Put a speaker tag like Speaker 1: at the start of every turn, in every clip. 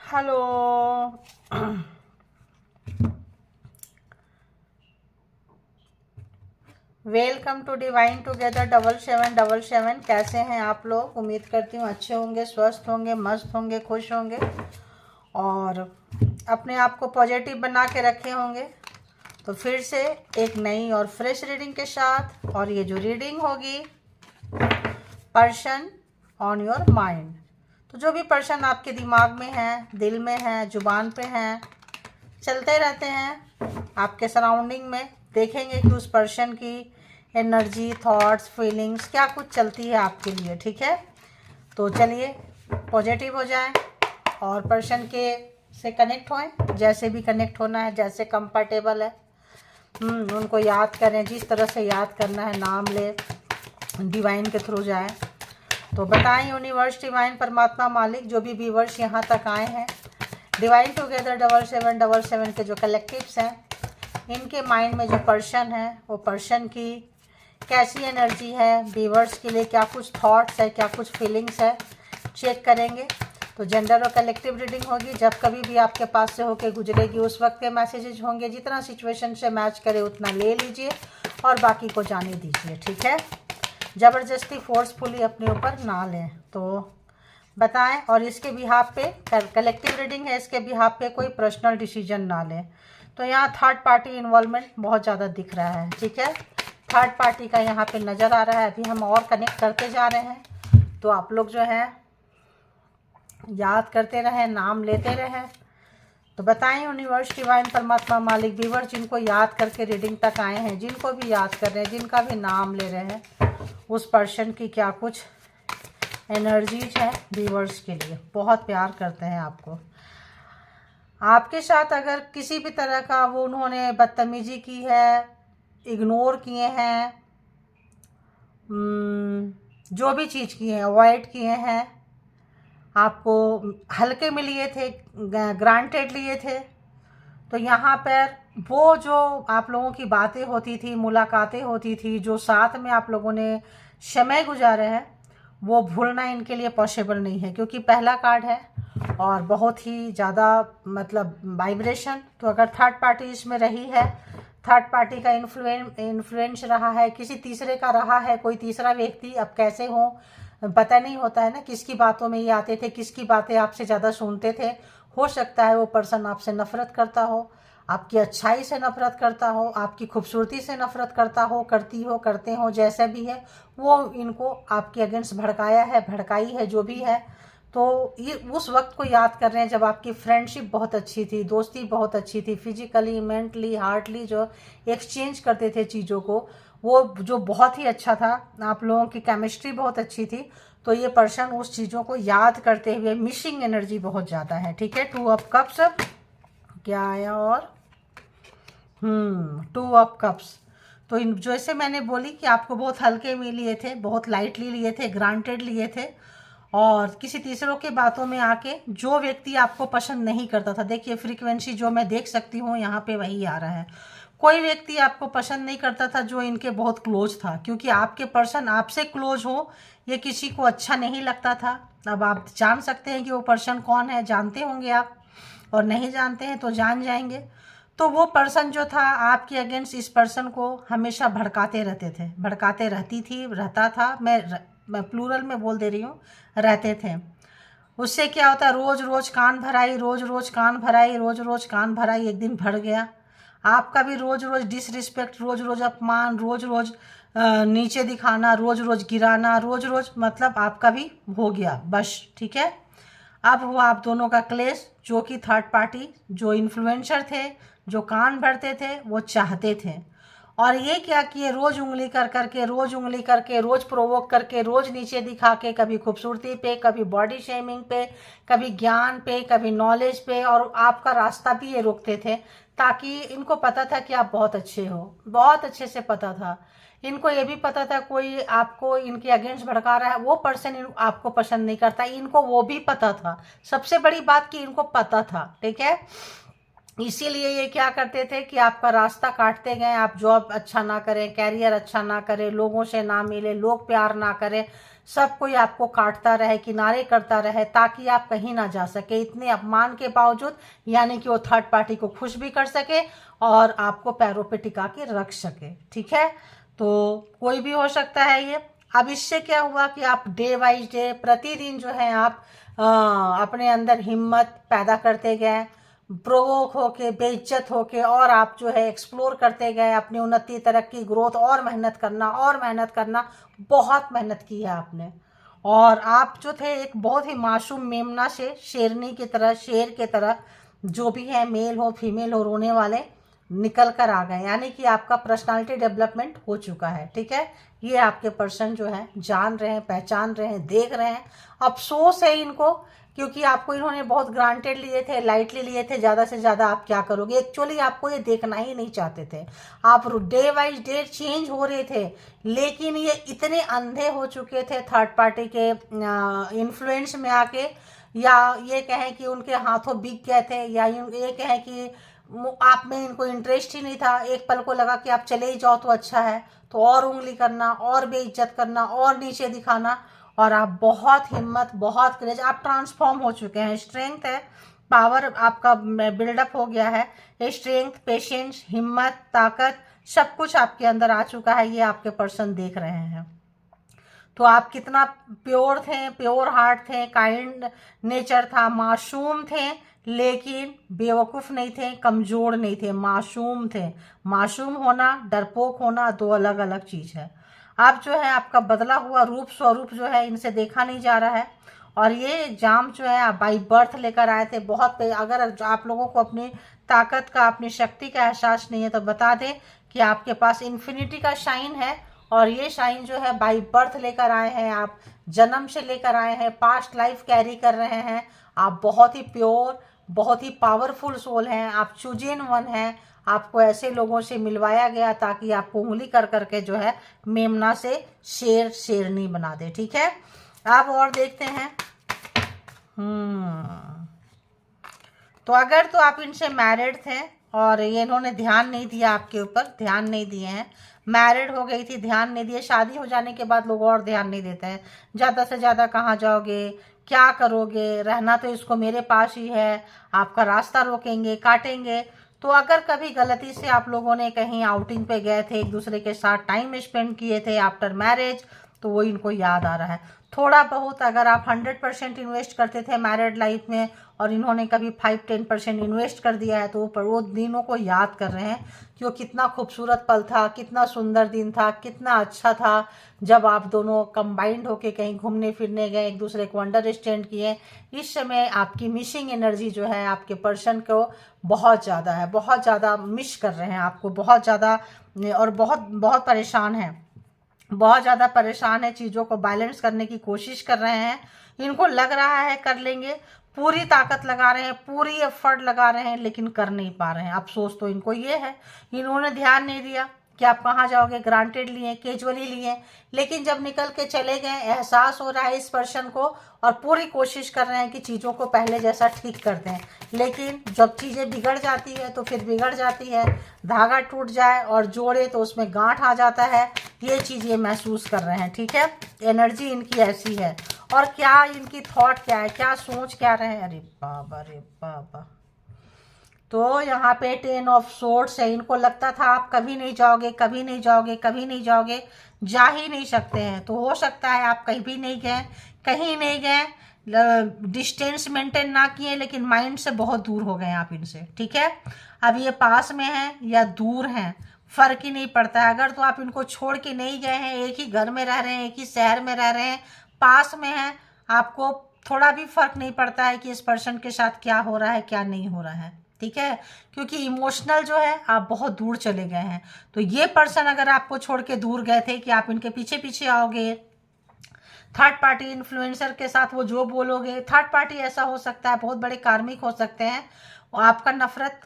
Speaker 1: Hello. Welcome to divine together 7777। कैसे हैं आप लोग? उम्मीद करती हूँ अच्छे होंगे, स्वस्थ होंगे, मस्त होंगे, खुश होंगे और अपने आप को पॉजिटिव बना के रखे होंगे। तो फिर से एक नई और फ्रेश रीडिंग के साथ, और ये जो रीडिंग होगी पर्सन ऑन योर माइंड। तो जो भी पर्सन आपके दिमाग में है, दिल में है, जुबान पे हैं, चलते रहते हैं आपके सराउंडिंग में, देखेंगे कि उस पर्सन की एनर्जी, थॉट्स, फीलिंग्स क्या कुछ चलती है आपके लिए। ठीक है, तो चलिए पॉजिटिव हो जाएं और पर्सन के से कनेक्ट होएं, जैसे भी कनेक्ट होना है, जैसे कंफर्टेबल है। उनको याद करें, जिस तरह से याद करना है, नाम ले, डिवाइन के थ्रू जाएं। तो बताएं यूनिवर्स, डिवाइन, परमात्मा, मालिक, जो भी व्यूवर्स यहाँ तक आए हैं, डिवाइन टुगेदर 7777 के जो कलेक्टिव्स हैं, इनके माइंड में जो पर्सन है, वो पर्सन की कैसी एनर्जी है, व्यूवर्स के लिए क्या कुछ थॉट्स है, क्या कुछ फीलिंग्स है, चेक करेंगे। तो जनरल और कलेक्टिव रीडिंग होगी। जब कभी भी आपके पास से होके गुजरेगी उस वक्त के मैसेजेस होंगे। जितना सिचुएशन से मैच करे उतना ले लीजिए और बाकी को जाने दीजिए। ठीक है, ज़बरदस्ती फोर्सफुली अपने ऊपर ना लें। तो बताएं, और इसके बिहाफ पे कलेक्टिव रीडिंग है, इसके बिहाफ पे कोई पर्सनल डिसीजन ना लें। तो यहाँ थर्ड पार्टी इन्वॉल्वमेंट बहुत ज़्यादा दिख रहा है। ठीक है, थर्ड पार्टी का यहाँ पे नज़र आ रहा है। अभी हम और कनेक्ट करते जा रहे हैं, तो आप लोग जो है याद करते रहें, नाम लेते रहें। तो बताएं यूनिवर्स, डिवाइन, परमात्मा, मालिक, व्यूअर जिनको याद करके रीडिंग तक आए हैं, जिनको भी याद कर रहे हैं, जिनका भी नाम ले रहे हैं, उस पर्सन की क्या कुछ एनर्जीज है व्यूअर्स के लिए। बहुत प्यार करते हैं आपको। आपके साथ अगर किसी भी तरह का वो उन्होंने बदतमीजी की है, इग्नोर किए हैं, जो भी चीज़ की है, अवॉइड किए हैं, आपको हल्के में लिए थे, ग्रांटेड लिए थे, तो यहाँ पर वो जो आप लोगों की बातें होती थी, मुलाकातें होती थी, जो साथ में आप लोगों ने समय गुजारे हैं, वो भूलना इनके लिए पॉसिबल नहीं है। क्योंकि पहला कार्ड है और बहुत ही ज़्यादा मतलब वाइब्रेशन। तो अगर थर्ड पार्टी इसमें रही है, थर्ड पार्टी का इन्फ्लुएंस रहा है, किसी तीसरे का रहा है, कोई तीसरा व्यक्ति, अब कैसे हो पता नहीं होता है ना, किसकी बातों में ये आते थे, किसकी बातें आपसे ज़्यादा सुनते थे। हो सकता है वो पर्सन आपसे नफरत करता हो, आपकी अच्छाई से नफरत करता हो, आपकी खूबसूरती से नफरत करता हो, करती हो, करते हो, जैसा भी है वो इनको आपके अगेंस्ट भड़काया है, भड़काई है, जो भी है। तो ये उस वक्त को याद कर रहे हैं जब आपकी फ्रेंडशिप बहुत अच्छी थी, दोस्ती बहुत अच्छी थी, फिजिकली, मेंटली, हार्टली जो एक्सचेंज करते थे चीज़ों को, वो जो बहुत ही अच्छा था। आप लोगों की केमिस्ट्री बहुत अच्छी थी। तो ये पर्सन उस चीज़ों को याद करते हुए, मिसिंग एनर्जी बहुत ज़्यादा है। ठीक है, 2 ऑफ कप्स क्या आया, और 2 ऑफ कप्स। तो इन जैसे मैंने बोली कि आपको बहुत हल्के में लिए थे, बहुत लाइटली लिए थे, ग्रांटेड लिए थे, और किसी तीसरों के बातों में आके जो व्यक्ति आपको पसंद नहीं करता था, देखिए फ्रीक्वेंसी जो मैं देख सकती हूँ यहाँ पे वही आ रहा है। कोई व्यक्ति आपको पसंद नहीं करता था जो इनके बहुत क्लोज था, क्योंकि आपके पर्सन आपसे क्लोज हो ये किसी को अच्छा नहीं लगता था। अब आप जान सकते हैं कि वो पर्सन कौन है, जानते होंगे आप, और नहीं जानते हैं तो जान जाएंगे। तो वो पर्सन जो था आपके अगेंस्ट, इस पर्सन को हमेशा भड़काते रहते थे, भड़काते रहती थी, रहता था, मैं प्लूरल में बोल दे रही हूँ, रहते थे। उससे क्या होता है, रोज रोज कान भराई, रोज रोज कान भराई, रोज रोज कान भराई, एक दिन भर गया। आपका भी रोज रोज डिसरिस्पेक्ट, रोज रोज अपमान, रोज रोज नीचे दिखाना, रोज रोज गिराना, रोज रोज, मतलब आपका भी हो गया बस। ठीक है, अब हुआ आप दोनों का क्लेश, जो कि थर्ड पार्टी, जो इन्फ्लुएंसर थे, जो कान भरते थे, वो चाहते थे। और ये क्या किए, रोज उंगली कर करके, रोज उंगली करके, रोज प्रोवोक करके, रोज नीचे दिखा के, कभी खूबसूरती पे, कभी बॉडी शेमिंग पे, कभी ज्ञान पे, कभी नॉलेज पे, और आपका रास्ता भी ये रोकते थे। ताकि इनको पता था कि आप बहुत अच्छे हो, बहुत अच्छे से पता था। इनको ये भी पता था कोई आपको इनके अगेंस्ट भड़का रहा है, वो पर्सन आपको पसंद नहीं करता, इनको वो भी पता था। सबसे बड़ी बात कि इनको पता था। ठीक है, इसीलिए ये क्या करते थे कि आपका रास्ता काटते गए। आप जॉब अच्छा ना करें, कैरियर अच्छा ना करें, लोगों से ना मिले, लोग प्यार ना करें, सब कोई आपको काटता रहे, किनारे करता रहे, ताकि आप कहीं ना जा सके। इतने अपमान के बावजूद यानी कि वो थर्ड पार्टी को खुश भी कर सके और आपको पैरों पे टिका के रख सके। ठीक है, तो कोई भी हो सकता है ये। अब इससे क्या हुआ कि आप डे बाई डे प्रतिदिन जो है आप अपने अंदर हिम्मत पैदा करते गए, प्रोवोक होके, बेइज्जत होके, और आप जो है एक्सप्लोर करते गए अपनी उन्नति, तरक्की, ग्रोथ, और मेहनत करना और मेहनत करना। बहुत मेहनत की है आपने। और आप जो थे एक बहुत ही मासूम मेमना से शेरनी की तरह, शेर की तरह, जो भी है मेल हो फीमेल हो, रोने वाले निकल कर आ गए। यानी कि आपका पर्सनालिटी डेवलपमेंट हो चुका है। ठीक है, ये आपके पर्सन जो है जान रहे हैं, पहचान रहे हैं, देख रहे हैं। अफसोस है इनको, क्योंकि आपको इन्होंने बहुत ग्रांटेड लिए थे, लाइटली लिए थे। ज़्यादा से ज़्यादा आप क्या करोगे, एक्चुअली आपको ये देखना ही नहीं चाहते थे। आप डे वाइज डे चेंज हो रहे थे, लेकिन ये इतने अंधे हो चुके थे थर्ड पार्टी के इन्फ्लुएंस में आके, या ये कहें कि उनके हाथों बिक गए थे, या ये कहें कि आप में इनको इंटरेस्ट ही नहीं था। एक पल को लगा कि आप चले ही जाओ तो अच्छा है, तो और उंगली करना, और बेइज्जत करना, और नीचे दिखाना। और आप बहुत हिम्मत, बहुत करेज, आप ट्रांसफॉर्म हो चुके हैं। स्ट्रेंथ है, पावर आपका बिल्डअप हो गया है। स्ट्रेंथ, पेशेंस, हिम्मत, ताकत, सब कुछ आपके अंदर आ चुका है। ये आपके पर्सन देख रहे हैं। तो आप कितना प्योर थे, प्योर हार्ट थे, काइंड नेचर था, मासूम थे, लेकिन बेवकूफ़ नहीं थे, कमज़ोर नहीं थे, मासूम थे। मासूम होना, डरपोक होना दो अलग अलग चीज़ है। आप जो है आपका बदला हुआ रूप स्वरूप जो है इनसे देखा नहीं जा रहा है। और ये एग्जाम जो है आप बाई बर्थ लेकर आए थे। बहुत अगर आप लोगों को अपनी ताकत का, अपनी शक्ति का एहसास नहीं है तो बता दें कि आपके पास इन्फिनिटी का शाइन है। और ये शाइन जो है बाई बर्थ लेकर आए हैं, आप जन्म से लेकर आए हैं, पास्ट लाइफ कैरी कर रहे हैं। आप बहुत ही प्योर, बहुत ही पावरफुल सोल हैं, आप चूजिन वन हैं। आपको ऐसे लोगों से मिलवाया गया ताकि आपको उंगली कर करके जो है मेमना से शेर शेरनी बना दे। ठीक है, अब और देखते हैं। तो अगर तो आप इनसे मैरिड थे और ये इन्होंने ध्यान नहीं दिया, आपके ऊपर ध्यान नहीं दिए हैं, मैरिड हो गई थी, ध्यान नहीं दिए। शादी हो जाने के बाद लोग और ध्यान नहीं देते हैं। ज़्यादा से ज़्यादा कहाँ जाओगे, क्या करोगे, रहना तो इसको मेरे पास ही है, आपका रास्ता रोकेंगे, काटेंगे। तो अगर कभी गलती से आप लोगों ने कहीं आउटिंग पे गए थे, एक दूसरे के साथ टाइम स्पेंड किए थे आफ्टर मैरिज, तो वो इनको याद आ रहा है। थोड़ा बहुत अगर आप 100% इन्वेस्ट करते थे मैरिड लाइफ में और इन्होंने कभी 5-10% इन्वेस्ट कर दिया है, तो वो दिनों को याद कर रहे हैं कि वो कितना खूबसूरत पल था, कितना सुंदर दिन था, कितना अच्छा था जब आप दोनों कंबाइंड होके कहीं घूमने फिरने गए, एक दूसरे को अंडरस्टैंड किए। इस समय आपकी मिसिंग एनर्जी जो है आपके पर्सन को बहुत ज़्यादा है, बहुत ज़्यादा मिस कर रहे हैं आपको, बहुत ज़्यादा, और बहुत बहुत परेशान हैं, बहुत ज़्यादा परेशान है, चीज़ों को बैलेंस करने की कोशिश कर रहे हैं। इनको लग रहा है कर लेंगे, पूरी ताकत लगा रहे हैं, पूरी एफर्ट लगा रहे हैं, लेकिन कर नहीं पा रहे हैं। अफसोस तो इनको ये है, इन्होंने ध्यान नहीं दिया कि आप कहाँ जाओगे। ग्रांटेड लिए, कैजुअली लिए, लेकिन जब निकल के चले गए एहसास हो रहा है इस पर्सन को, और पूरी कोशिश कर रहे हैं कि चीज़ों को पहले जैसा ठीक कर दें। लेकिन जब चीज़ें बिगड़ जाती है तो फिर बिगड़ जाती है। धागा टूट जाए और जोड़े तो उसमें गांठ आ जाता है। ये चीज़ ये महसूस कर रहे हैं। ठीक है, एनर्जी इनकी ऐसी है। और क्या इनकी थॉट क्या है, क्या सोच क्या रहे हैं, अरे बाबा रे बाबा। तो यहाँ पे 10 ऑफ सोर्ड्स है। इनको लगता था आप कभी नहीं जाओगे, कभी नहीं जाओगे, कभी नहीं जाओगे, जा ही नहीं सकते हैं। तो हो सकता है आप कहीं भी नहीं गए, कहीं नहीं गए, डिस्टेंस मेंटेन ना किए, लेकिन माइंड से बहुत दूर हो गए आप इनसे। ठीक है, अब ये पास में हैं या दूर हैं, फर्क ही नहीं पड़ता है। अगर तो आप इनको छोड़ के नहीं गए हैं, एक ही घर में रह रहे हैं, एक ही शहर में रह रहे हैं, पास में हैं, आपको थोड़ा भी फर्क नहीं पड़ता है कि इस पर्सन के साथ क्या हो रहा है, क्या नहीं हो रहा है। ठीक है, क्योंकि इमोशनल जो है आप बहुत दूर चले गए हैं। तो ये पर्सन अगर आपको छोड़ के दूर गए थे कि आप इनके पीछे पीछे आओगे, थर्ड पार्टी इन्फ्लुएंसर के साथ वो जो बोलोगे, थर्ड पार्टी ऐसा हो सकता है, बहुत बड़े कार्मिक हो सकते हैं। और आपका नफरत,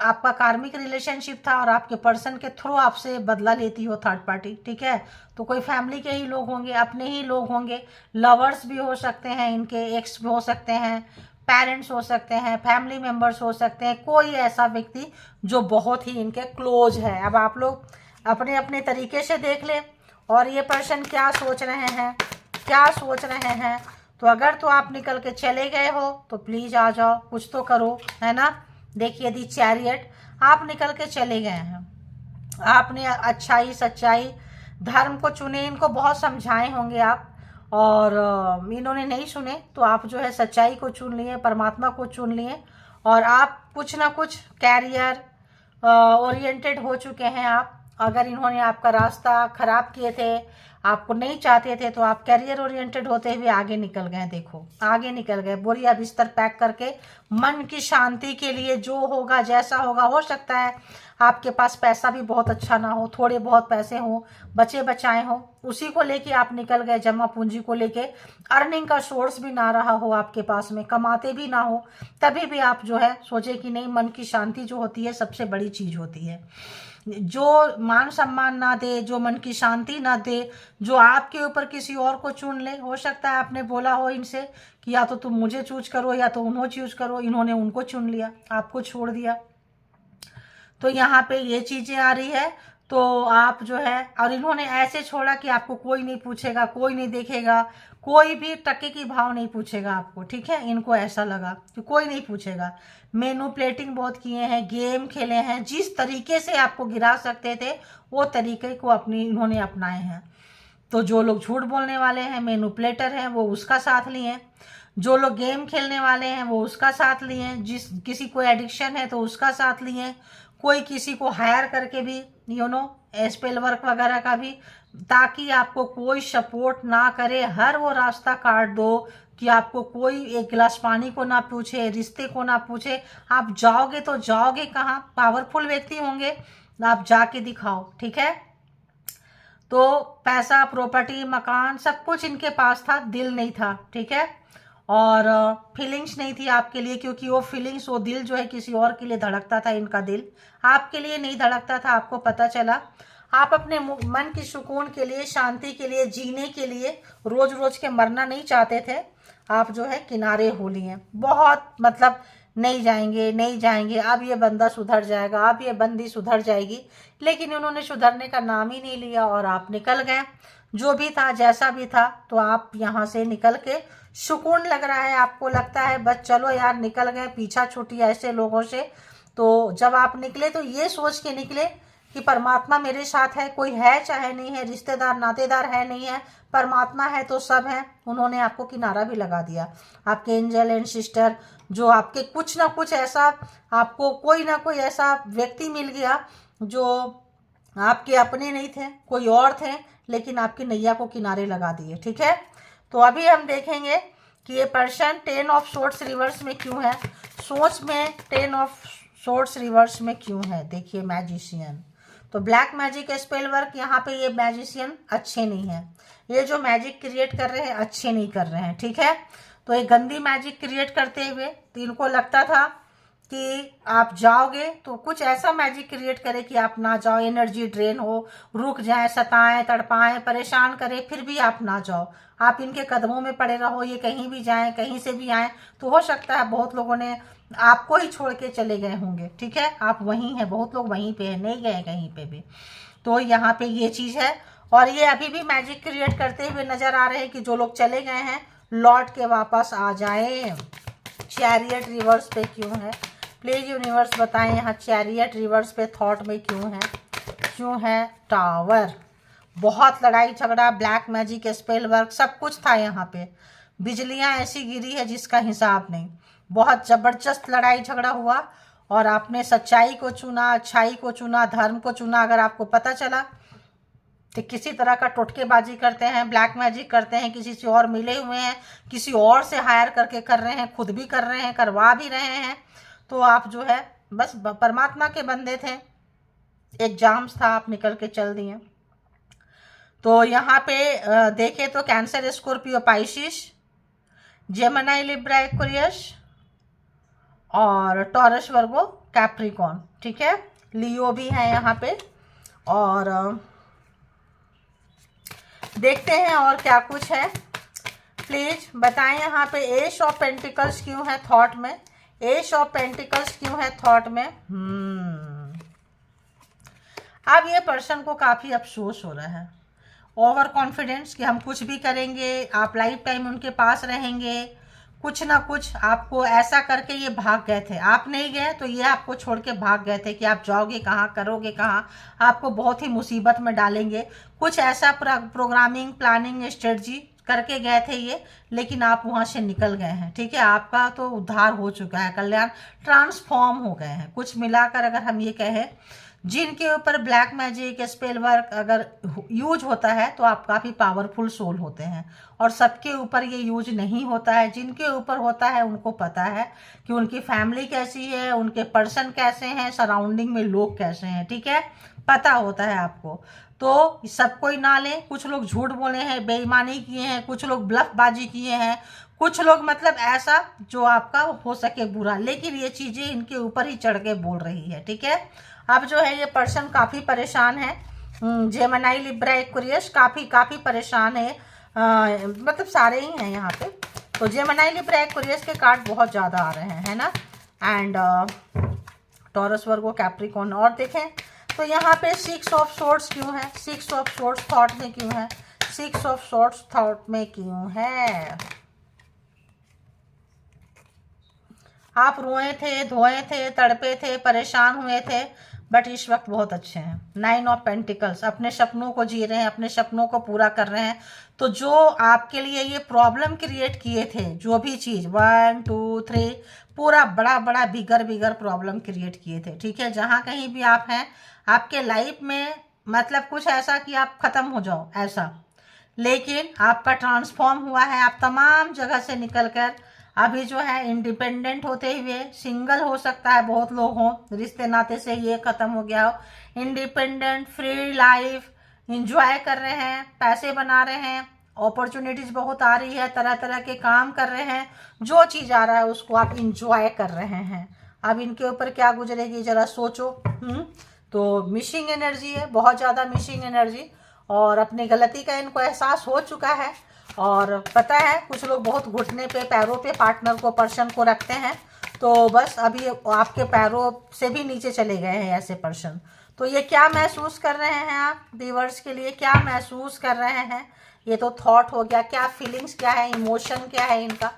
Speaker 1: आपका कार्मिक रिलेशनशिप था और आपके पर्सन के थ्रू आपसे बदला लेती हो थर्ड पार्टी। ठीक है, तो कोई फैमिली के ही लोग होंगे, अपने ही लोग होंगे, लवर्स भी हो सकते हैं, इनके एक्स भी हो सकते हैं, पेरेंट्स हो सकते हैं, फैमिली मेम्बर्स हो सकते हैं, कोई ऐसा व्यक्ति जो बहुत ही इनके क्लोज है। अब आप लोग अपने अपने तरीके से देख लें और ये पर्सन क्या सोच रहे हैं। क्या सोच रहे हैं। तो अगर तो आप निकल के चले गए हो तो प्लीज आ जाओ, कुछ तो करो, है ना। देखिए दी चैरियट, आप निकल के चले गए हैं, आपने अच्छाई सच्चाई धर्म को चुने, इनको बहुत समझाए होंगे आप, और इन्होंने नहीं सुने, तो आप जो है सच्चाई को चुन लिए, परमात्मा को चुन लिए, और आप कुछ ना कुछ कैरियर ओरिएंटेड हो चुके हैं आप। अगर इन्होंने आपका रास्ता खराब किए थे, आपको नहीं चाहते थे, तो आप कैरियर ओरिएंटेड होते हुए आगे निकल गए। देखो आगे निकल गए, बोरिया बिस्तर पैक करके मन की शांति के लिए, जो होगा जैसा होगा। हो सकता है आपके पास पैसा भी बहुत अच्छा ना हो, थोड़े बहुत पैसे हो, बचे बचाए हो, उसी को लेके आप निकल गए, जमा पूंजी को लेके। अर्निंग का सोर्स भी ना रहा हो आपके पास में, कमाते भी ना हो, तभी भी आप जो है सोचे कि नहीं, मन की शांति जो होती है सबसे बड़ी चीज होती है। जो मान सम्मान ना दे, जो मन की शांति ना दे, जो आपके ऊपर किसी और को चुन ले। हो सकता है आपने बोला हो इनसे कि या तो तुम मुझे चूज करो या तो उन्होंने चूज करो, इन्होंने उनको चुन लिया, आपको छोड़ दिया। तो यहाँ पे ये चीजें आ रही है। तो आप जो है, और इन्होंने ऐसे छोड़ा कि आपको कोई नहीं पूछेगा, कोई नहीं देखेगा, कोई भी टके की भाव नहीं पूछेगा आपको, ठीक है। इनको ऐसा लगा कि कोई नहीं पूछेगा। मैनिपुलेटिंग बहुत किए हैं, गेम खेले हैं, जिस तरीके से आपको गिरा सकते थे वो तरीके को इन्होंने अपनाए हैं। तो जो लोग झूठ बोलने वाले हैं, मैनिपुलेटर हैं, वो उसका साथ लिए। जो लोग गेम खेलने वाले हैं वो उसका साथ लिए, जिस किसी को एडिक्शन है तो उसका साथ लिए, कोई किसी को हायर करके भी स्पेल वर्क वगैरह का भी, ताकि आपको कोई सपोर्ट ना करे। हर वो रास्ता काट दो कि आपको कोई एक गिलास पानी को ना पूछे, रिश्ते को ना पूछे। आप जाओगे तो जाओगे कहाँ, पावरफुल व्यक्ति होंगे, आप जाके दिखाओ, ठीक है। तो पैसा, प्रॉपर्टी, मकान, सब कुछ इनके पास था, दिल नहीं था, ठीक है। और फीलिंग्स नहीं थी आपके लिए, क्योंकि वो फीलिंग्स, वो दिल जो है किसी और के लिए धड़कता था। इनका दिल आपके लिए नहीं धड़कता था, आपको पता चला। आप अपने मन की सुकून के लिए, शांति के लिए, जीने के लिए, रोज रोज के मरना नहीं चाहते थे। आप जो है किनारे हो लिए, बहुत मतलब नहीं जाएंगे नहीं जाएंगे, अब ये बंदा सुधर जाएगा, अब ये बंदी सुधर जाएगी, लेकिन उन्होंने सुधरने का नाम ही नहीं लिया और आप निकल गए। जो भी था जैसा भी था, तो आप यहाँ से निकल के सुकून लग रहा है, आपको लगता है बस चलो यार निकल गए, पीछा छूटी ऐसे लोगों से। तो जब आप निकले तो ये सोच के निकले कि परमात्मा मेरे साथ है, कोई है चाहे नहीं है, रिश्तेदार नातेदार है नहीं है, परमात्मा है तो सब है। उन्होंने आपको किनारा भी लगा दिया, आपके एंजल एंड सिस्टर, जो आपके कुछ ना कुछ ऐसा, आपको कोई ना कोई ऐसा व्यक्ति मिल गया जो आपके अपने नहीं थे, कोई और थे, लेकिन आपकी नैया को किनारे लगा दिए, ठीक है। तो अभी हम देखेंगे कि ये पर्सन 10 ऑफ सोर्ड्स रिवर्स में क्यों है, सोच में 10 ऑफ सोर्ड्स रिवर्स में क्यों है। देखिए मैजिशियन, तो ब्लैक मैजिक स्पेल वर्क, यहाँ पे ये मैजिशियन अच्छे नहीं है, ये जो मैजिक क्रिएट कर रहे हैं अच्छे नहीं कर रहे हैं, ठीक है। तो ये गंदी मैजिक क्रिएट करते हुए, तो इनको लगता था कि आप जाओगे तो कुछ ऐसा मैजिक क्रिएट करे कि आप ना जाओ, एनर्जी ड्रेन हो, रुक जाए, सताएं, तड़पाएं, परेशान करे, फिर भी आप ना जाओ, आप इनके कदमों में पड़े रहो। ये कहीं भी जाएं, कहीं से भी आए, तो हो सकता है बहुत लोगों ने आपको ही छोड़ के चले गए होंगे, ठीक है। आप वहीं हैं, बहुत लोग वहीं पे हैं, नहीं गए कहीं पे भी। तो यहाँ पे ये चीज़ है, और ये अभी भी मैजिक क्रिएट करते हुए नजर आ रहे हैं कि जो लोग चले गए हैं लौट के वापस आ जाएं। चैरियट रिवर्स पे क्यों है, प्लीज यूनिवर्स बताएं यहाँ चैरियट रिवर्स पे थॉट में क्यों है टावर। बहुत लड़ाई झगड़ा, ब्लैक मैजिक, स्पेल वर्क, सब कुछ था यहाँ पे। बिजलियां ऐसी गिरी है जिसका हिसाब नहीं, बहुत जबरदस्त लड़ाई झगड़ा हुआ, और आपने सच्चाई को चुना, अच्छाई को चुना, धर्म को चुना। अगर आपको पता चला तो किसी तरह का टोटकेबाजी करते हैं, ब्लैक मैजिक करते हैं, किसी से और मिले हुए हैं, किसी और से हायर करके कर रहे हैं, खुद भी कर रहे हैं, करवा भी रहे हैं, तो आप जो है बस परमात्मा के बंदे थे, एग्जाम्स था, आप निकल के चल दिए। तो यहाँ पे देखें तो cancer, Scorpio, Pisces, Gemini, Libra, Aquarius और टॉरस, वर्गो, कैप्रिकॉन, ठीक है। लियो भी है यहाँ पे। और देखते हैं और क्या कुछ है, प्लीज बताएं यहाँ पे एस ऑफ पेंटिकल्स क्यों है थॉट में, एस ऑफ पेंटिकल्स क्यों है थॉट में। अब ये पर्सन को काफी अफसोस हो रहा है, ओवर कॉन्फिडेंस कि हम कुछ भी करेंगे, आप लाइफ टाइम उनके पास रहेंगे, कुछ ना कुछ आपको ऐसा करके ये भाग गए थे। आप नहीं गए तो ये आपको छोड़ के भाग गए थे कि आप जाओगे कहाँ, करोगे कहाँ, आपको बहुत ही मुसीबत में डालेंगे। कुछ ऐसा प्रोग्रामिंग, प्लानिंग, स्ट्रेटजी करके गए थे ये, लेकिन आप वहाँ से निकल गए हैं। ठीक है, आपका तो उद्धार हो चुका है, कल्याण, ट्रांसफॉर्म हो गए हैं। कुछ मिलाकर अगर हम ये कहें, जिनके ऊपर ब्लैक मैजिक, स्पेल वर्क अगर यूज होता है तो आप काफ़ी पावरफुल सोल होते हैं, और सबके ऊपर ये यूज नहीं होता है। जिनके ऊपर होता है उनको पता है कि उनकी फैमिली कैसी है, उनके पर्सन कैसे हैं, सराउंडिंग में लोग कैसे हैं। ठीक है, पता होता है आपको। तो सब कोई ना लें, कुछ लोग झूठ बोले हैं, बेईमानी किए हैं, कुछ लोग ब्लफबाजी किए हैं, कुछ लोग मतलब ऐसा जो आपका हो सके बुरा, लेकिन ये चीज़ें इनके ऊपर ही चढ़ के बोल रही है। ठीक है, अब जो है ये पर्सन काफ़ी परेशान है। जेमिनी, लिब्रा, एक्वेरियस काफ़ी परेशान है। मतलब सारे ही हैं यहाँ पे। तो जेमिनी, लिब्रा, एक्वेरियस के कार्ड बहुत ज़्यादा आ रहे हैं, है ना। And taurus, Virgo, Capricorn. और देखें तो यहाँ पे 6 ऑफ सोर्ड्स क्यों है, 6 ऑफ सोर्ड्स थॉट में क्यों है, 6 ऑफ सोर्ड्स थॉट में क्यों है। आप रोए थे, धोए थे, तड़पे थे, परेशान हुए थे, बट इस वक्त बहुत अच्छे हैं। 9 ऑफ पेंटिकल्स, अपने सपनों को जी रहे हैं, अपने सपनों को पूरा कर रहे हैं। तो जो आपके लिए ये प्रॉब्लम क्रिएट किए थे, जो भी चीज़ 1 2 3 पूरा बड़ा बड़ा बिगर प्रॉब्लम क्रिएट किए थे। ठीक है, जहाँ कहीं भी आप हैं आपके लाइफ में, मतलब कुछ ऐसा कि आप ख़त्म हो जाओ ऐसा, लेकिन आपका ट्रांसफॉर्म हुआ है। आप तमाम जगह से निकलकर अभी जो है इंडिपेंडेंट होते हुए, सिंगल हो सकता है, बहुत लोग हों, रिश्ते नाते से ये ख़त्म हो गया हो, इंडिपेंडेंट फ्री लाइफ इंजॉय कर रहे हैं, पैसे बना रहे हैं, अपॉर्चुनिटीज़ बहुत आ रही है, तरह तरह के काम कर रहे हैं, जो चीज़ आ रहा है उसको आप इंजॉय कर रहे हैं। अब इनके ऊपर क्या गुजरेगी ज़रा सोचो। तो मिसिंग एनर्जी है, बहुत ज़्यादा मिसिंग एनर्जी, और अपनी गलती का इनको एहसास हो चुका है। और पता है कुछ लोग बहुत घुटने पे, पैरों पे पार्टनर को, पर्सन को रखते हैं, तो बस अभी आपके पैरों से भी नीचे चले गए हैं ऐसे पर्सन। तो ये क्या महसूस कर रहे हैं आप, व्यूअर्स के लिए क्या महसूस कर रहे हैं, ये तो थॉट हो गया। क्या फीलिंग्स, क्या है इमोशन, क्या है इनका,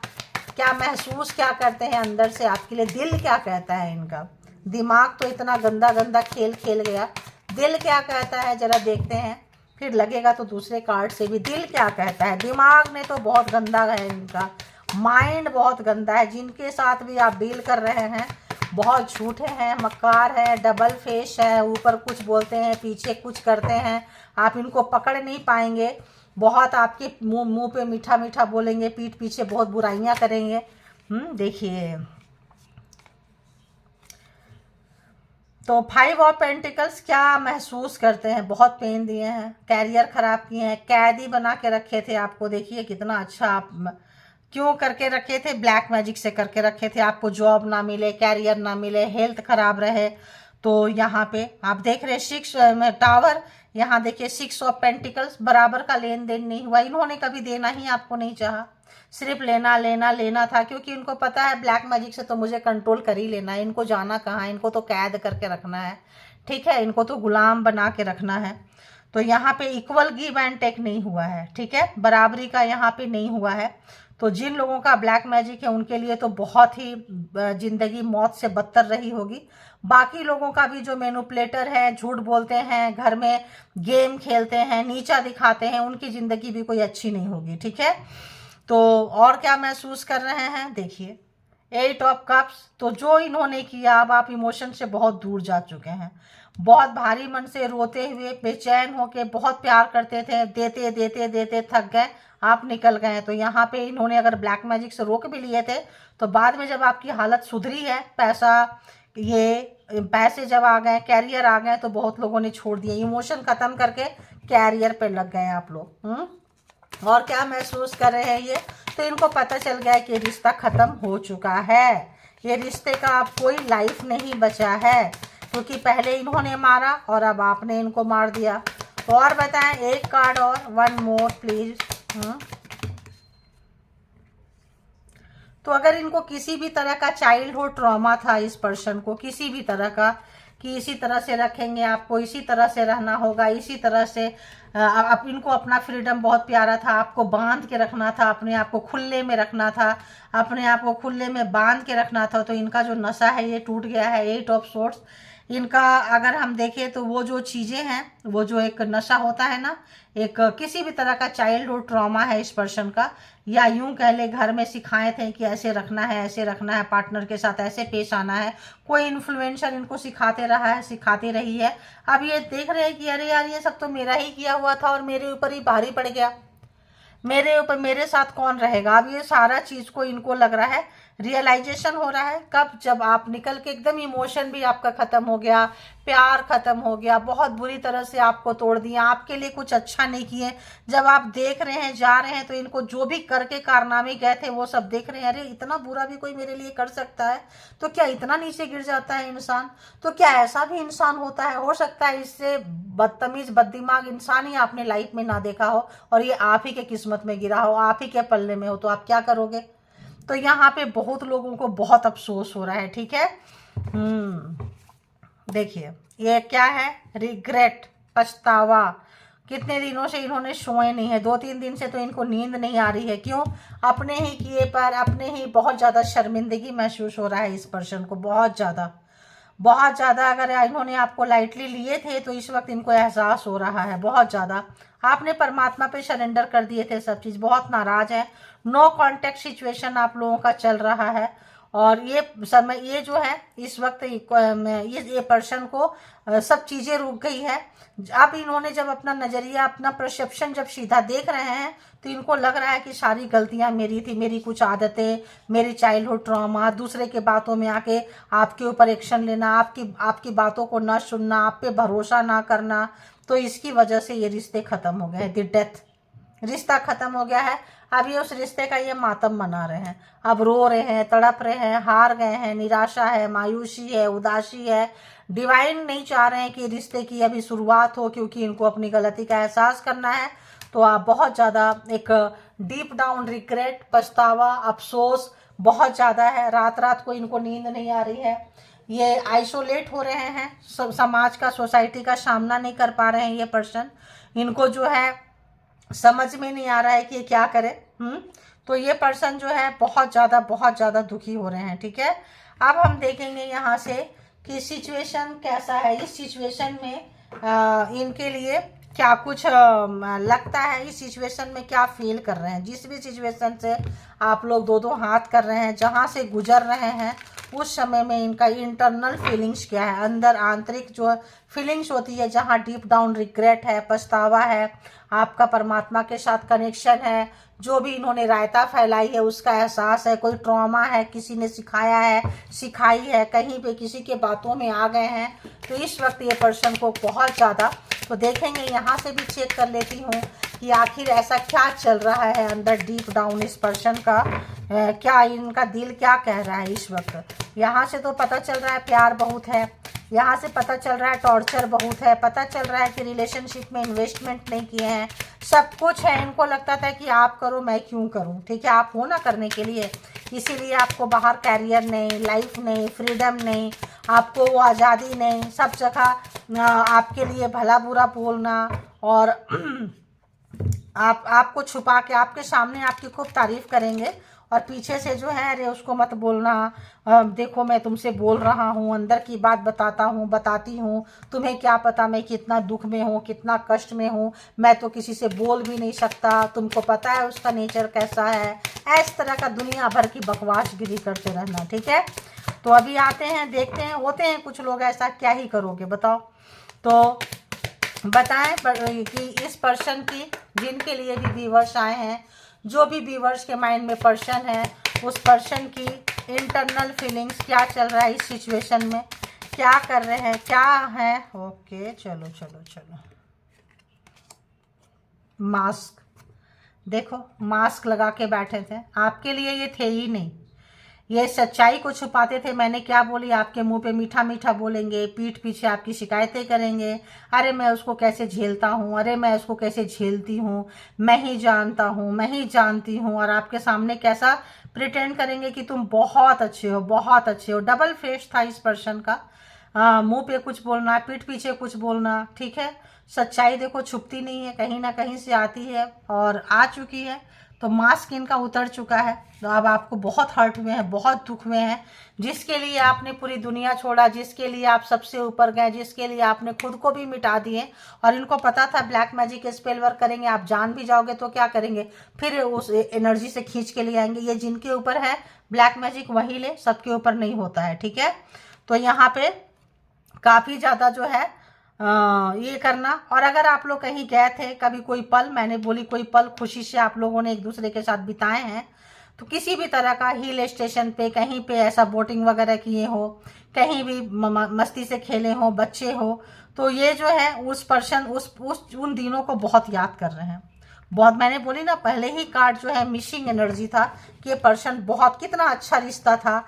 Speaker 1: क्या महसूस क्या करते हैं अंदर से आपके लिए, दिल क्या कहता है इनका। दिमाग तो इतना गंदा गंदा खेल खेल गया, दिल क्या कहता है जरा देखते हैं, फिर लगेगा तो दूसरे कार्ड से भी। दिल क्या कहता है, दिमाग ने तो बहुत गंदा है इनका, माइंड बहुत गंदा है। जिनके साथ भी आप डील कर रहे हैं बहुत झूठे हैं, मक्कार है, डबल फेस है, ऊपर कुछ बोलते हैं, पीछे कुछ करते हैं। आप इनको पकड़ नहीं पाएंगे, बहुत आपके मुंह पे मीठा मीठा बोलेंगे, पीठ पीछे बहुत बुराइयां करेंगे। देखिए तो 5 ऑफ पेंटिकल्स क्या महसूस करते हैं, बहुत पेन दिए हैं, कैरियर खराब किए हैं, कैदी बना के रखे थे आपको। देखिए कितना अच्छा आप क्यों करके रखे थे, ब्लैक मैजिक से करके रखे थे। आपको जॉब ना मिले, कैरियर ना मिले, हेल्थ खराब रहे। तो यहाँ पे आप देख रहे 6 टावर, यहाँ देखिए 6 ऑफ पेंटिकल्स, बराबर का लेन देन नहीं हुआ। इन्होंने कभी देना ही आपको नहीं चाहा, सिर्फ लेना लेना लेना था, क्योंकि इनको पता है ब्लैक मैजिक से तो मुझे कंट्रोल कर ही लेना है, इनको जाना कहाँ, इनको तो कैद करके रखना है। ठीक है, इनको तो गुलाम बना के रखना है। तो यहाँ पे इक्वल गिव एंड टेक नहीं हुआ है। ठीक है, बराबरी का यहाँ पे नहीं हुआ है। तो जिन लोगों का ब्लैक मैजिक है उनके लिए तो बहुत ही जिंदगी मौत से बदतर रही होगी। बाकी लोगों का भी जो मैनिपुलेटर है, झूठ बोलते हैं, घर में गेम खेलते हैं, नीचा दिखाते हैं, उनकी ज़िंदगी भी कोई अच्छी नहीं होगी। ठीक है, तो और क्या महसूस कर रहे हैं देखिए 8 ऑफ कप्स। तो जो इन्होंने किया, अब आप इमोशन से बहुत दूर जा चुके हैं, बहुत भारी मन से रोते हुए, बेचैन होके, बहुत प्यार करते थे, देते देते देते थक गए, आप निकल गए। तो यहाँ पे इन्होंने अगर ब्लैक मैजिक से रोक भी लिए थे, तो बाद में जब आपकी हालत सुधरी है, पैसे जब आ गए, कैरियर आ गए, तो बहुत लोगों ने छोड़ दिया, इमोशन खत्म करके कैरियर पे लग गए आप लोग। और क्या महसूस कर रहे हैं ये, तो इनको पता चल गया कि रिश्ता खत्म हो चुका है, ये रिश्ते का अब कोई लाइफ नहीं बचा है, क्योंकि पहले इन्होंने मारा और अब आपने इनको मार दिया। और बताएं, एक कार्ड और, 1 मोर प्लीज। तो अगर इनको किसी भी तरह का चाइल्डहुड ट्रॉमा था, इस पर्सन को किसी भी तरह का, कि इसी तरह से रखेंगे, आपको इसी तरह से रहना होगा, इसी तरह से आप इनको अपना फ्रीडम बहुत प्यारा था, आपको बांध के रखना था, अपने आप को खुले में रखना था, अपने आप को खुले में बांध के रखना था। तो इनका जो नशा है ये टूट गया है। 8 ऑफ सोर्ड्स इनका अगर हम देखें तो वो जो चीज़ें हैं, वो जो एक नशा होता है ना, एक किसी भी तरह का चाइल्डहुड ट्रॉमा है इस पर्सन का, या यूं कह ले घर में सिखाए थे कि ऐसे रखना है, ऐसे रखना है, पार्टनर के साथ ऐसे पेश आना है, कोई इन्फ्लुएंसर इनको सिखाते रहा है, सिखाती रही है। अब ये देख रहे हैं कि अरे यार ये सब तो मेरा ही किया हुआ था और मेरे ऊपर ही भारी पड़ गया, मेरे ऊपर मेरे साथ कौन रहेगा। अब ये सारा चीज़ को इनको लग रहा है, रियलाइजेशन हो रहा है कब, जब आप निकल के एकदम इमोशन भी आपका ख़त्म हो गया, प्यार ख़त्म हो गया, बहुत बुरी तरह से आपको तोड़ दिया, आपके लिए कुछ अच्छा नहीं किए। जब आप देख रहे हैं, जा रहे हैं, तो इनको जो भी करके कारनामे गए थे वो सब देख रहे हैं, अरे इतना बुरा भी कोई मेरे लिए कर सकता है, तो क्या इतना नीचे गिर जाता है इंसान, तो क्या ऐसा भी इंसान होता है। हो सकता है इससे बदतमीज बददिमाग इंसान ही आपने लाइफ में ना देखा हो और ये आप ही के किस्मत में गिरा हो, आप ही के पल्ले में हो, तो आप क्या करोगे। तो यहाँ पे बहुत लोगों को बहुत अफसोस हो रहा है, ठीक है। देखिए ये क्या है, रिग्रेट, पछतावा। कितने दिनों से इन्होंने सोए नहीं है, 2-3 दिन से तो इनको नींद नहीं आ रही है। क्यों, अपने ही किए पर अपने ही बहुत ज़्यादा शर्मिंदगी महसूस हो रहा है इस पर्सन को, बहुत ज़्यादा, बहुत ज़्यादा। अगर इन्होंने आपको लाइटली लिए थे तो इस वक्त इनको एहसास हो रहा है बहुत ज़्यादा। आपने परमात्मा पे सरेंडर कर दिए थे सब चीज़, बहुत नाराज़ है। नो कांटेक्ट सिचुएशन आप लोगों का चल रहा है और ये समय, ये जो है इस वक्त ये पर्सन को सब चीज़ें रुक गई है। अब इन्होंने जब अपना नज़रिया, अपना परसेप्शन जब सीधा देख रहे हैं तो इनको लग रहा है कि सारी गलतियां मेरी थी, मेरी कुछ आदतें, मेरी चाइल्डहुड ट्रॉमा, दूसरे के बातों में आके आपके ऊपर एक्शन लेना, आपकी बातों को ना सुनना, आप पे भरोसा ना करना, तो इसकी वजह से ये रिश्ते ख़त्म हो गए हैं। द डेथ, रिश्ता ख़त्म हो गया है। अब ये उस रिश्ते का ये मातम मना रहे हैं, अब रो रहे हैं, तड़प रहे हैं, हार गए हैं, निराशा है, मायूसी है, उदासी है। डिवाइन नहीं चाह रहे हैं कि रिश्ते की अभी शुरुआत हो, क्योंकि इनको अपनी गलती का एहसास करना है। तो आप बहुत ज़्यादा एक डीप डाउन रिग्रेट, पछतावा, अफसोस बहुत ज़्यादा है। रात रात को इनको नींद नहीं आ रही है, ये आइसोलेट हो रहे हैं, समाज का, सोसाइटी का सामना नहीं कर पा रहे हैं ये पर्सन। इनको जो है समझ में नहीं आ रहा है कि ये क्या करे। तो ये पर्सन जो है बहुत ज़्यादा दुखी हो रहे हैं, ठीक है। अब हम देखेंगे यहाँ से कि सिचुएशन कैसा है। इस सिचुएशन में इनके लिए क्या कुछ लगता है, इस सिचुएशन में क्या फील कर रहे हैं। जिस भी सिचुएशन से आप लोग दो हाथ कर रहे हैं, जहाँ से गुजर रहे हैं, उस समय में इनका इंटरनल फीलिंग्स क्या है, अंदर आंतरिक जो फीलिंग्स होती है, जहाँ डीप डाउन रिग्रेट है, पछतावा है, आपका परमात्मा के साथ कनेक्शन है, जो भी इन्होंने रायता फैलाई है उसका एहसास है, कोई ट्रॉमा है, किसी ने सिखाया है, सिखाई है, कहीं पे किसी के बातों में आ गए हैं, तो इस वक्त ये पर्सन को बहुत ज़्यादा। तो देखेंगे, यहाँ से भी चेक कर लेती हूँ कि आखिर ऐसा क्या चल रहा है अंदर डीप डाउन इस पर्सन का, क्या इनका दिल क्या कह रहा है इस वक्त। यहाँ से तो पता चल रहा है प्यार बहुत है, यहाँ से पता चल रहा है टॉर्चर बहुत है, पता चल रहा है कि रिलेशनशिप में इन्वेस्टमेंट नहीं किए हैं, सब कुछ है। इनको लगता था कि आप करो मैं क्यों करूं, ठीक है, आप हो ना करने के लिए, इसीलिए आपको बाहर कैरियर नहीं, लाइफ नहीं, फ्रीडम नहीं, आपको वो आज़ादी नहीं, सब जगह आपके लिए भला बुरा बोलना और आपको छुपा के आपके सामने आपकी खूब तारीफ करेंगे और पीछे से जो है अरे उसको मत बोलना, देखो मैं तुमसे बोल रहा हूँ, अंदर की बात बताता हूँ, बताती हूँ, तुम्हें क्या पता मैं कितना दुख में हूँ, कितना कष्ट में हूँ, मैं तो किसी से बोल भी नहीं सकता, तुमको पता है उसका नेचर कैसा है। इस तरह का दुनिया भर की बकवासगिरी करते रहना, ठीक है। तो अभी आते हैं, देखते हैं, होते हैं कुछ लोग ऐसा, क्या ही करोगे बताओ। तो बताएं कि इस पर्सन की, जिनके लिए भी व्यूअर्स आए हैं, जो भी व्यूअर्स के माइंड में पर्सन है, उस पर्सन की इंटरनल फीलिंग्स क्या चल रहा है इस सिचुएशन में, क्या कर रहे हैं, क्या है। ओके, चलो चलो चलो, मास्क देखो, मास्क लगा के बैठे थे, आपके लिए ये थे ही नहीं, ये सच्चाई को छुपाते थे। मैंने क्या बोली, आपके मुंह पे मीठा मीठा बोलेंगे, पीठ पीछे आपकी शिकायतें करेंगे, अरे मैं उसको कैसे झेलता हूँ, अरे मैं उसको कैसे झेलती हूँ, मैं ही जानता हूँ, मैं ही जानती हूँ, और आपके सामने कैसा प्रिटेंड करेंगे कि तुम बहुत अच्छे हो, बहुत अच्छे हो। डबल फेस था इस पर्सन का। मुंह पे कुछ बोलना, पीठ पीछे कुछ बोलना, ठीक है। सच्चाई देखो छुपती नहीं है, कहीं ना कहीं से आती है और आ चुकी है। तो मास्क इनका उतर चुका है। तो अब आपको बहुत हर्ट हुए हैं, बहुत दुख में हैं, जिसके लिए आपने पूरी दुनिया छोड़ा, जिसके लिए आप सबसे ऊपर गए, जिसके लिए आपने खुद को भी मिटा दिए। और इनको पता था ब्लैक मैजिक स्पेल वर्क करेंगे, आप जान भी जाओगे तो क्या करेंगे, फिर उस एनर्जी से खींच के लिए आएंगे। ये जिनके ऊपर है ब्लैक मैजिक वही ले, सबके ऊपर नहीं होता है, ठीक है। तो यहाँ पे काफ़ी ज़्यादा जो है ये करना। और अगर आप लोग कहीं गए थे कभी, कोई पल, मैंने बोली कोई पल खुशी से आप लोगों ने एक दूसरे के साथ बिताए हैं, तो किसी भी तरह का हिल स्टेशन पे कहीं पे ऐसा बोटिंग वगैरह किए हो, कहीं भी मस्ती से खेले हो, बच्चे हो, तो ये जो है उस पर्सन उस उन दिनों को बहुत याद कर रहे हैं। बहुत, मैंने बोली ना पहले ही कार्ड जो है मिसिंग एनर्जी था कि ये पर्सन बहुत, कितना अच्छा रिश्ता था,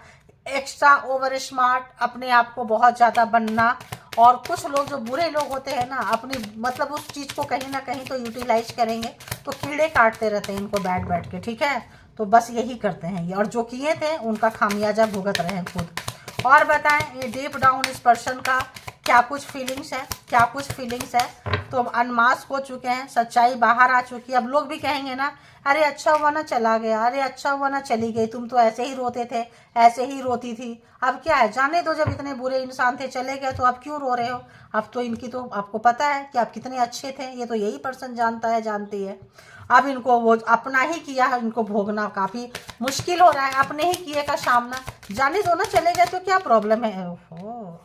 Speaker 1: एक्स्ट्रा ओवर स्मार्ट, अपने आप को बहुत ज़्यादा बनना। और कुछ लोग जो बुरे लोग होते हैं ना, अपनी मतलब उस चीज़ को कहीं ना कहीं तो यूटिलाइज करेंगे, तो कीड़े काटते रहते हैं इनको बैठ बैठ के, ठीक है। तो बस यही करते हैं ये, और जो किए थे उनका खामियाजा भुगत रहे हैं खुद। और बताएं ये डीप डाउन इस पर्सन का क्या कुछ फीलिंग्स है, क्या कुछ फीलिंग्स है। तो अनमास्क हो चुके हैं, सच्चाई बाहर आ चुकी है। अब लोग भी कहेंगे ना, अरे अच्छा हुआ ना चला गया, अरे अच्छा हुआ ना चली गई, तुम तो ऐसे ही रोते थे, ऐसे ही रोती थी, अब क्या है, जाने दो, जब इतने बुरे इंसान थे चले गए तो अब क्यों रो रहे हो। अब तो इनकी, तो आपको पता है कि आप कितने अच्छे थे, ये तो यही पर्सन जानता है, जानती है। अब इनको वो अपना ही किया है, इनको भोगना काफ़ी मुश्किल हो रहा है, अपने ही किए का सामना। जाने दो ना, चले गए तो क्या प्रॉब्लम है। ओहो,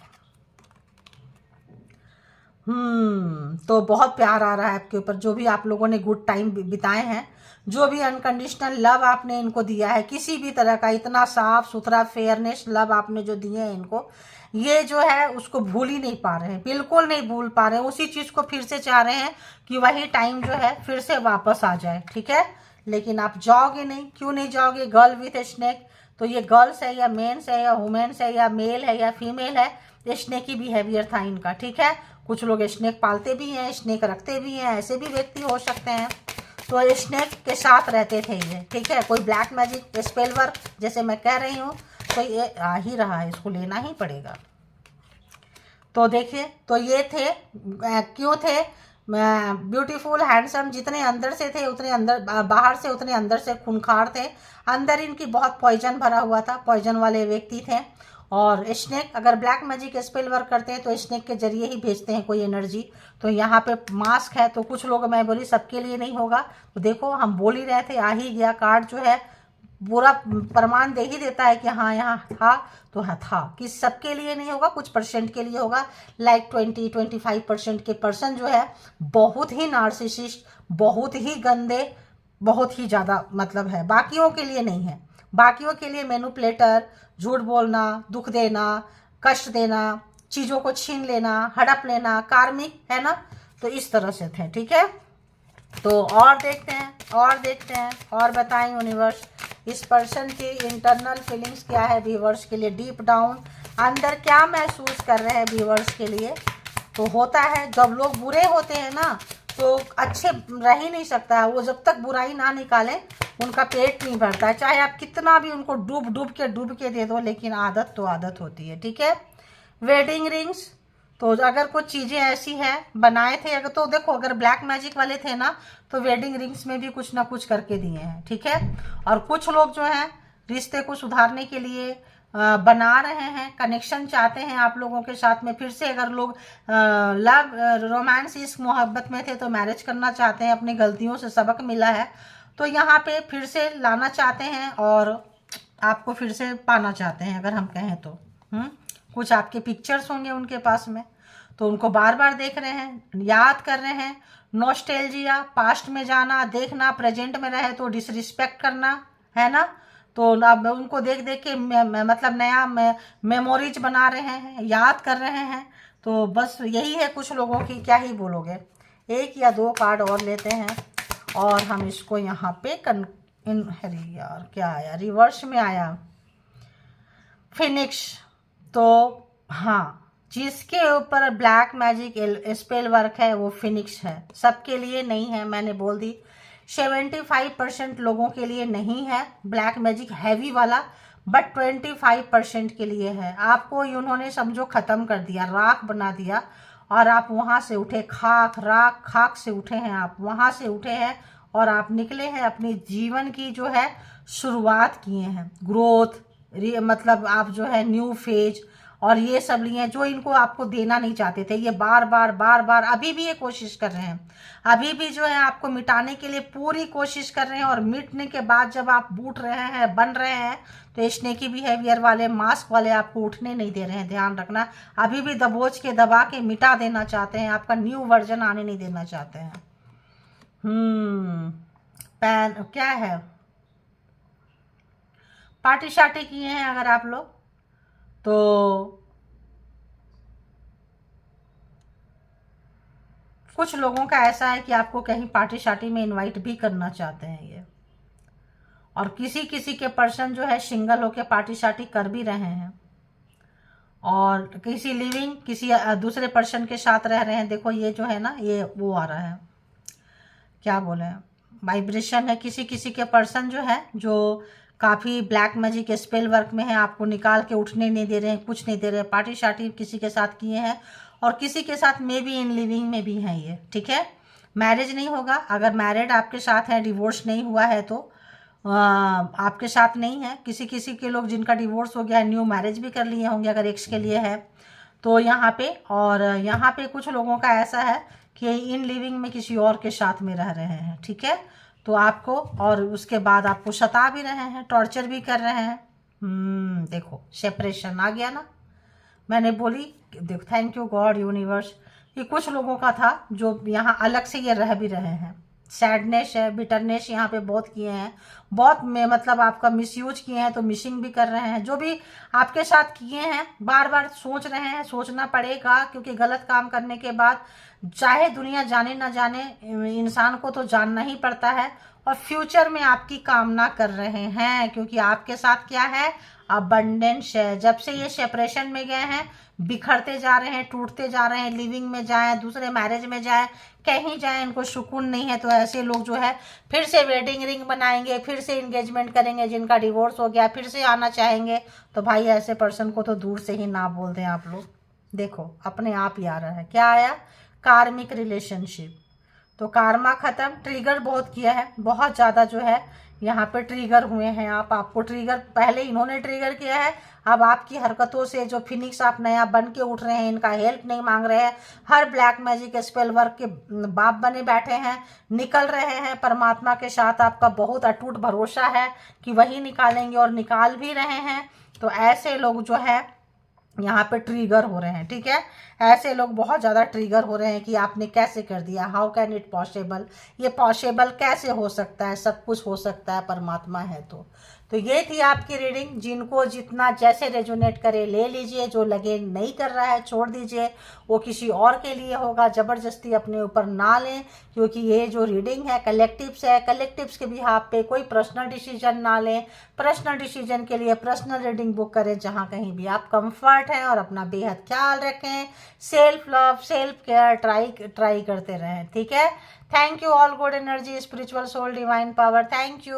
Speaker 1: तो बहुत प्यार आ रहा है आपके ऊपर, जो भी आप लोगों ने गुड टाइम बिताए हैं, जो भी अनकंडीशनल लव आपने इनको दिया है, किसी भी तरह का इतना साफ सुथरा फेयरनेस लव आपने जो दिए हैं इनको, ये जो है उसको भूल ही नहीं पा रहे हैं, बिल्कुल नहीं भूल पा रहे हैं। उसी चीज़ को फिर से चाह रहे हैं कि वही टाइम जो है फिर से वापस आ जाए, ठीक है। लेकिन आप जाओगे नहीं, क्यों नहीं जाओगे। गर्ल विथ स्नेक, तो ये गर्ल्स है या मेन्स है या वुमेन्स है या मेल है या फीमेल है, स्नेकी बिहेवियर था इनका, ठीक है। कुछ लोग स्नेक पालते भी हैं, स्नेक रखते भी हैं, ऐसे भी व्यक्ति हो सकते हैं। तो स्नेक के साथ रहते थे ये, ठीक है। कोई ब्लैक मैजिक स्पेल वर्क जैसे मैं कह रही हूँ, तो ये आ ही रहा है, इसको लेना ही पड़ेगा। तो देखिए, तो ये थे, क्यों थे, ब्यूटीफुल हैंडसम, जितने अंदर से थे उतने अंदर, बाहर से उतने अंदर से खूंखार थे। अंदर इनकी बहुत पॉइजन भरा हुआ था, पॉइजन वाले व्यक्ति थे। और स्नेक, अगर ब्लैक मैजिक स्पेल वर्क करते हैं तो स्नेक के जरिए ही भेजते हैं कोई एनर्जी। तो यहाँ पे मास्क है, तो कुछ लोग, मैं बोली सबके लिए नहीं होगा, तो देखो हम बोल ही रहे थे, आ ही गया कार्ड जो है, पूरा प्रमाण दे ही देता है कि हाँ यहाँ था, तो हाँ था, कि सबके लिए नहीं होगा, कुछ परसेंट के लिए होगा। लाइक 20-25% के पर्सन जो है बहुत ही नार्सिसिस्ट, बहुत ही गंदे, बहुत ही ज़्यादा मतलब है, बाकियों के लिए नहीं है। बाकियों के लिए मैनिपुलेटर, झूठ बोलना, दुख देना, कष्ट देना, चीज़ों को छीन लेना, हड़प लेना, कार्मिक है ना। तो इस तरह से थे, ठीक है। तो और देखते हैं, और देखते हैं, और बताएं यूनिवर्स इस पर्सन की इंटरनल फीलिंग्स क्या है व्यूवर्स के लिए, डीप डाउन अंदर क्या महसूस कर रहे हैं व्यूवर्स के लिए। तो होता है जब लोग बुरे होते हैं ना, तो अच्छे रह ही नहीं सकता है वो, जब तक बुराई ना निकालें उनका पेट नहीं भरता है, चाहे आप कितना भी उनको डूब के दे दो, लेकिन आदत तो आदत होती है, ठीक है। वेडिंग रिंग्स, तो अगर कुछ चीज़ें ऐसी हैं बनाए थे, अगर तो देखो, अगर ब्लैक मैजिक वाले थे ना, तो वेडिंग रिंग्स में भी कुछ ना कुछ करके दिए हैं, ठीक है। और कुछ लोग जो हैं रिश्ते को सुधारने के लिए बना रहे हैं, कनेक्शन चाहते हैं आप लोगों के साथ में फिर से। अगर लोग लव रोमांस इस मोहब्बत में थे तो मैरिज करना चाहते हैं, अपनी गलतियों से सबक मिला है तो यहाँ पे फिर से लाना चाहते हैं और आपको फिर से पाना चाहते हैं, अगर हम कहें तो। कुछ आपके पिक्चर्स होंगे उनके पास में, तो उनको बार बार देख रहे हैं, याद कर रहे हैं। नॉस्टैल्जिया, पास्ट में जाना, देखना, प्रेजेंट में रहे तो डिसरिस्पेक्ट करना, है ना। तो अब उनको देख देख के मतलब नया मेमोरीज बना रहे हैं, याद कर रहे हैं। तो बस यही है कुछ लोगों की, क्या ही बोलोगे। एक या दो कार्ड और लेते हैं और हम इसको यहाँ पे अरे यार क्या आया, रिवर्स में आया, फिनिक्स। तो हाँ, जिसके ऊपर ब्लैक मैजिक स्पेल वर्क है वो फिनिक्स है, सबके लिए नहीं है, मैंने बोल दी। 75% लोगों के लिए नहीं है ब्लैक मैजिक हैवी वाला, बट 25% के लिए है। आपको उन्होंने समझो ख़त्म कर दिया, राख बना दिया, और आप वहाँ से उठे, खाक राख खाक से उठे हैं, आप वहाँ से उठे हैं और आप निकले हैं, अपने जीवन की जो है शुरुआत किए हैं, ग्रोथ, मतलब आप जो है न्यू फेज और ये सब लिए जो इनको आपको देना नहीं चाहते थे। ये बार बार अभी भी ये कोशिश कर रहे हैं, अभी भी जो है आपको मिटाने के लिए पूरी कोशिश कर रहे हैं। और मिटने के बाद जब आप उठ रहे हैं, बन रहे हैं, तो स्नेकी बिहेवियर वाले, मास्क वाले आपको उठने नहीं दे रहे हैं। ध्यान रखना, अभी भी दबोच के दबा के मिटा देना चाहते हैं, आपका न्यू वर्जन आने नहीं देना चाहते हैं। पैन क्या है, पार्टी शार्टी किए हैं अगर आप लोग तो कुछ लोगों का ऐसा है कि आपको कहीं पार्टी शार्टी में इनवाइट भी करना चाहते हैं ये। और किसी किसी के पर्सन जो है सिंगल होके पार्टी शार्टी कर भी रहे हैं, और किसी लिविंग किसी दूसरे पर्सन के साथ रह रहे हैं। देखो ये जो है ना, ये वो आ रहा है, क्या बोले, वाइब्रेशन है। किसी किसी के पर्सन जो है जो काफ़ी ब्लैक मैजिक स्पेल वर्क में है, आपको निकाल के उठने नहीं दे रहे हैं, कुछ नहीं दे रहे हैं। पार्टी शार्टी किसी के साथ किए हैं और किसी के साथ मे भी इन लिविंग में भी हैं ये, ठीक है। मैरिज नहीं होगा, अगर मैरिड आपके साथ है, डिवोर्स नहीं हुआ है तो आपके साथ नहीं है। किसी किसी के लोग जिनका डिवोर्स हो गया है, न्यू मैरिज भी कर लिए होंगे अगर एक्स के लिए है तो यहाँ पे। और यहाँ पे कुछ लोगों का ऐसा है कि इन लिविंग में किसी और के साथ में रह रहे हैं, ठीक है। तो आपको, और उसके बाद आपको सता भी रहे हैं, टॉर्चर भी कर रहे हैं। देखो सेपरेशन आ गया ना, मैंने बोली। देखो, थैंक यू गॉड यूनिवर्स, ये कुछ लोगों का था जो यहाँ अलग से ये रह भी रहे हैं। सैडनेस है, बिटरनेस यहाँ पे बहुत किए हैं, बहुत में मतलब आपका मिसयूज किए हैं, तो मिसिंग भी कर रहे हैं। जो भी आपके साथ किए हैं बार बार सोच रहे हैं, सोचना पड़ेगा, क्योंकि गलत काम करने के बाद चाहे दुनिया जाने ना जाने, इंसान को तो जानना ही पड़ता है। और फ्यूचर में आपकी कामना कर रहे हैं, क्योंकि आपके साथ क्या है, अबंडेंस है। जब से ये सेपरेशन में गए हैं, बिखरते जा रहे हैं, टूटते जा रहे हैं, लिविंग में जाएं, दूसरे मैरिज में जाएं, कहीं जाएं, इनको सुकून नहीं है। तो ऐसे लोग जो है फिर से वेडिंग रिंग बनाएंगे, फिर से इंगेजमेंट करेंगे। जिनका डिवोर्स हो गया फिर से आना चाहेंगे। तो भाई ऐसे पर्सन को तो दूर से ही ना बोल दें आप लोग। देखो अपने आप ही आ रहा है, क्या आया, कार्मिक रिलेशनशिप। तो कार्मा खत्म, ट्रिगर बहुत किया है, बहुत ज़्यादा जो है यहाँ पे ट्रिगर हुए हैं आप। आपको ट्रिगर पहले इन्होंने ट्रिगर किया है, अब आपकी हरकतों से जो फिनिक्स आप नया बन के उठ रहे हैं, इनका हेल्प नहीं मांग रहे हैं, हर ब्लैक मैजिक स्पेल वर्क के बाप बने बैठे हैं, निकल रहे हैं। परमात्मा के साथ आपका बहुत अटूट भरोसा है कि वही निकालेंगे, और निकाल भी रहे हैं। तो ऐसे लोग जो है यहाँ पे ट्रिगर हो रहे हैं, ठीक है। ऐसे लोग बहुत ज़्यादा ट्रिगर हो रहे हैं कि आपने कैसे कर दिया, हाउ कैन इट पॉसिबल, ये पॉसिबल कैसे हो सकता है, सब कुछ हो सकता है परमात्मा है तो ये थी आपकी रीडिंग। जिनको जितना जैसे रेजोनेट करे ले लीजिए, जो लगे नहीं कर रहा है छोड़ दीजिए, वो किसी और के लिए होगा। ज़बरदस्ती अपने ऊपर ना लें, क्योंकि ये जो रीडिंग है कलेक्टिव्स है, कलेक्टिव्स के बिहाफ पे कोई पर्सनल डिसीजन ना लें। पर्सनल डिसीजन के लिए पर्सनल रीडिंग बुक करें जहाँ कहीं भी आप कंफर्ट हैं, और अपना बेहद ख्याल रखें। Self love, self care try करते रहें, ठीक है। Thank you all good energy, spiritual soul, divine power, thank you.